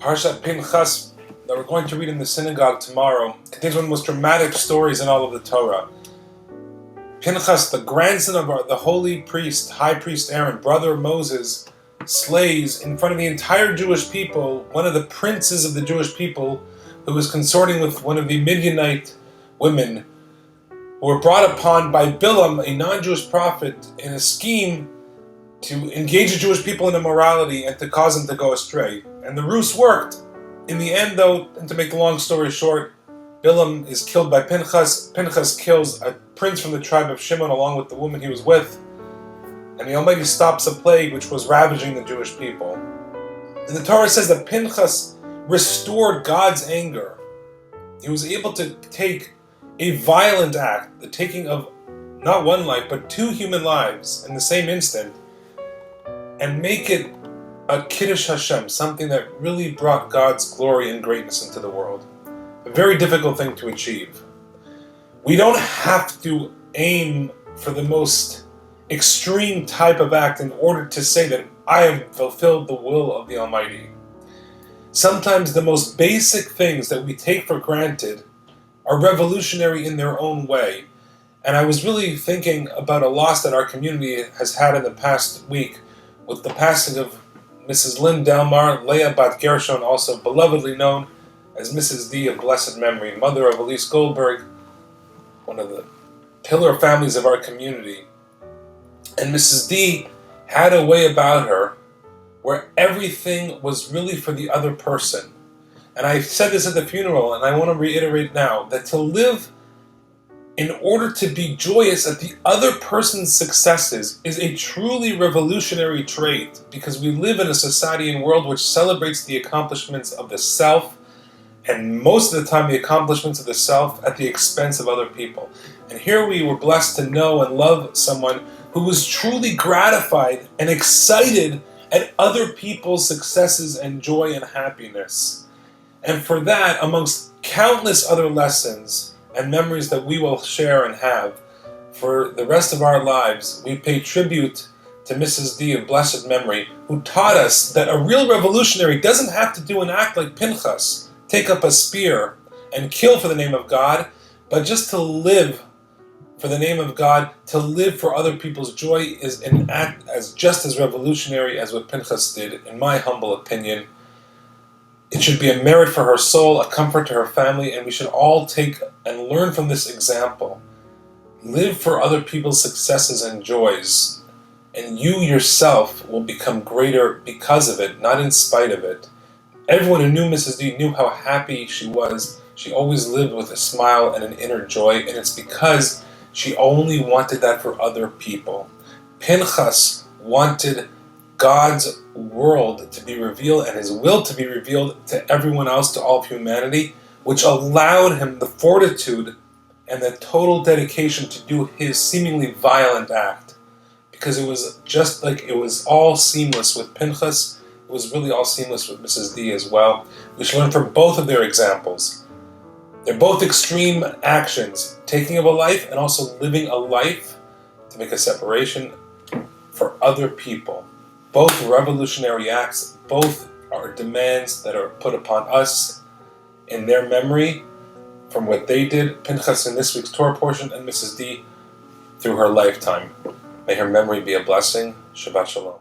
Parshat Pinchas that we're going to read in the synagogue tomorrow contains one of the most dramatic stories in all of the Torah. Pinchas, the grandson of the holy priest, high priest Aaron, brother of Moses, slays in front of the entire Jewish people one of the princes of the Jewish people who was consorting with one of the Midianite women who were brought upon by Bilam, a non-Jewish prophet, in a scheme to engage the Jewish people in immorality and to cause them to go astray. And the ruse worked. In the end, though, and to make the long story short, Bilam is killed by Pinchas. Pinchas kills a prince from the tribe of Shimon along with the woman he was with. And the Almighty stops a plague which was ravaging the Jewish people. And the Torah says that Pinchas restored God's anger. He was able to take a violent act, the taking of not one life, but two human lives in the same instant, and make it a Kiddush Hashem, something that really brought God's glory and greatness into the world. A very difficult thing to achieve. We don't have to aim for the most extreme type of act in order to say that I have fulfilled the will of the Almighty. Sometimes the most basic things that we take for granted are revolutionary in their own way. And I was really thinking about a loss that our community has had in the past week with the passing of Mrs. Lynn Delmar, Leah Bat Gershon, also belovedly known as Mrs. D of blessed memory, mother of Elise Goldberg, one of the pillar families of our community. And Mrs. D had a way about her where everything was really for the other person. And I said this at the funeral, and I want to reiterate now, that to live in order to be joyous at the other person's successes is a truly revolutionary trait, because we live in a society and world which celebrates the accomplishments of the self, and most of the time the accomplishments of the self at the expense of other people. And here we were blessed to know and love someone who was truly gratified and excited at other people's successes and joy and happiness. And for that, amongst countless other lessons and memories that we will share and have for the rest of our lives, we pay tribute to Mrs. D of blessed memory, who taught us that a real revolutionary doesn't have to do an act like Pinchas, take up a spear and kill for the name of God, but just to live for the name of God, to live for other people's joy, is an act as just as revolutionary as what Pinchas did, in my humble opinion. It should be a merit for her soul, a comfort to her family, and we should all take and learn from this example. Live for other people's successes and joys, and you yourself will become greater because of it, not in spite of it. Everyone who knew Mrs. D knew how happy she was. She always lived with a smile and an inner joy, and it's because she only wanted that for other people. Pinchas wanted God's world to be revealed and his will to be revealed to everyone else, to all of humanity, which allowed him the fortitude and the total dedication to do his seemingly violent act. Because it was just like it was all seamless with Pinchas, it was really all seamless with Mrs. D as well. We should learn from both of their examples. They're both extreme actions, taking of a life and also living a life to make a separation for other people. Both revolutionary acts, both are demands that are put upon us in their memory from what they did, Pinchas in this week's Torah portion, and Mrs. D through her lifetime. May her memory be a blessing. Shabbat Shalom.